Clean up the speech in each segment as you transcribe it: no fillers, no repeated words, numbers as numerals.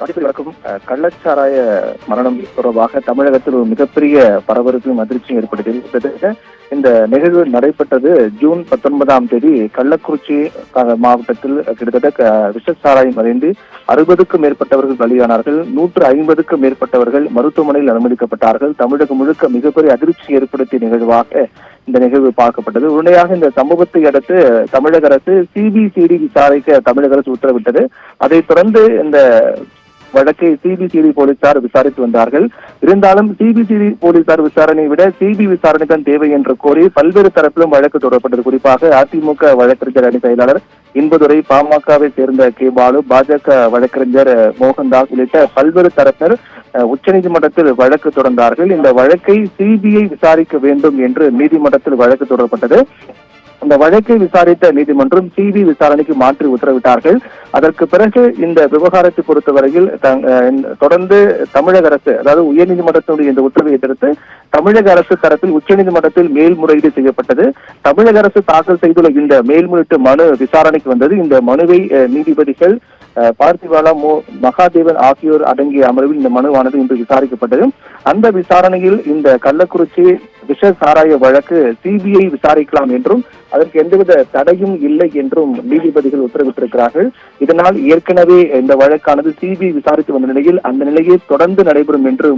வணக்கம். கள்ளச்சாராய மரணம் தொடர்பாக தமிழகத்தில் ஒரு மிகப்பெரிய பரபரப்பும் அதிர்ச்சியும் ஏற்பட்டது. இந்த நிகழ்வு நடைபெற்றது ஜூன் 19ஆம் தேதி கள்ளக்குறிச்சி மாவட்டத்தில் கிட்டத்தட்ட விஷச்சாராயம் அறிந்து 60க்கும் மேற்பட்டவர்கள் பலியானார்கள். 150க்கும் மேற்பட்டவர்கள் மருத்துவமனையில் அனுமதிக்கப்பட்டார்கள். தமிழகம் முழுக்க மிகப்பெரிய அதிர்ச்சி ஏற்படுத்திய நிகழ்வாக இந்த நிகழ்வு பார்க்கப்பட்டது. உடனடியாக இந்த சம்பவத்தை அடுத்து தமிழக அரசு சிபிசிஐடி விசாரிக்க தமிழக அரசு உத்தரவிட்டது. அதைத் தொடர்ந்து இந்த வழக்கை சிபிசிஐடி போலீசார் விசாரித்து வந்தார்கள். இருந்தாலும் சிபிசிஐடி போலீசார் விசாரணையை விட சிபி விசாரணை தான் தேவை என்று கோரி பல்வேறு தரப்பிலும் வழக்கு தொடரப்பட்டது. குறிப்பாக அதிமுக வழக்கறிஞர் அணி செயலாளர் இன்பதுரை, பாமகவை சேர்ந்த கே பாலு, பாஜக வழக்கறிஞர் மோகன்தாஸ் உள்ளிட்ட பல்வேறு தரப்பினர் உச்சநீதிமன்றத்தில் வழக்கு தொடர்ந்தார்கள். இந்த வழக்கை சிபிஐ விசாரிக்க வேண்டும் என்று நீதிமன்றத்தில் வழக்கு தொடரப்பட்டது. இந்த வழக்கை விசாரித்த நீதிமன்றம் சிபி விசாரணைக்கு மாற்றி உத்தரவிட்டார்கள். அதற்கு பிறகு இந்த விவகாரத்தை பொறுத்தவரையில் தொடர்ந்து தமிழக அரசு, அதாவது உயர்நீதிமன்றத்தினுடைய இந்த உத்தரவை எதிர்த்து தமிழக அரசு தரப்பில் உச்சநீதிமன்றத்தில் மேல்முறையீடு செய்யப்பட்டது. தமிழக அரசு தாக்கல் செய்துள்ள இந்த மேல்முறையீட்டு மனு விசாரணைக்கு வந்தது. இந்த மனுவை நீதிபதிகள் பார்த்திவாலா, மகாதேவன் ஆகியோர் அடங்கிய அமர்வில் இந்த மனுவானது இன்று விசாரிக்கப்பட்டது. அந்த விசாரணையில் இந்த கள்ளக்குறிச்சி விஷ சாராய வழக்கு சிபிஐ விசாரிக்கலாம் என்றும் அதற்கு எந்தவித தடையும் இல்லை என்றும் நீதிபதிகள் உத்தரவிட்டிருக்கிறார்கள். இதனால் ஏற்கனவே இந்த வழக்கானது சிபிஐ விசாரித்து வந்த நிலையில் அந்த நிலையை தொடர்ந்து நடைபெறும் என்று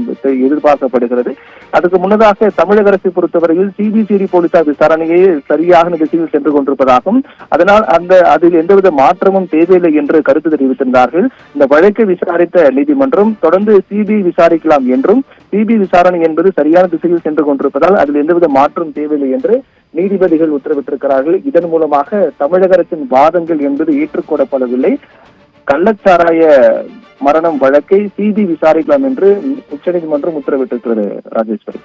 எதிர்பார்க்கப்படுகிறது. அதுக்கு முன்னதாக தமிழக அரசை பொறுத்தவரையில் சிபிசிஐடி போலீசார் விசாரணையை சரியாக திசையில் சென்று கொண்டிருப்பதாகவும் அதனால் அதில் எந்தவித மாற்றமும் தேவையில்லை என்று கருத்து தெரிவித்திருந்தார்கள். இந்த வழக்கை விசாரித்த நீதிமன்றம் தொடர்ந்து சிபிஐ விசாரிக்கலாம் என்றும் சிபிஐ விசாரணை என்பது சரியான திசையில் சென்று கொண்டிருப்பதால் அதில் எந்தவித மாற்றம் தேவையில்லை என்று நீதிபதிகள் உத்தரவிட்டிருக்கிறார்கள். இதன் மூலமாக தமிழக அரசின் வாதங்கள் என்பது ஏற்றுக்கொள்ளப்படவில்லை. கள்ளச்சாராய மரணம் வழக்கை சிபிஐ விசாரிக்கலாம் என்று உச்சநீதிமன்றம் உத்தரவிட்டிருக்கிறது. ராஜேஸ்வரி.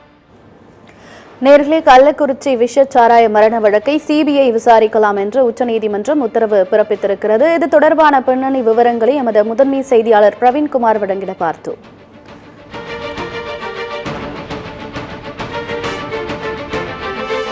நேர்களே, கள்ளக்குறிச்சி விஷச்சாராய மரண வழக்கை சிபிஐ விசாரிக்கலாம் என்று உச்சநீதிமன்றம் உத்தரவு பிறப்பித்திருக்கிறது. இது தொடர்பான பின்னணி விவரங்களை எமது முதன்மை செய்தியாளர் பிரவீன்குமார் வழங்கிட பார்த்தோம்.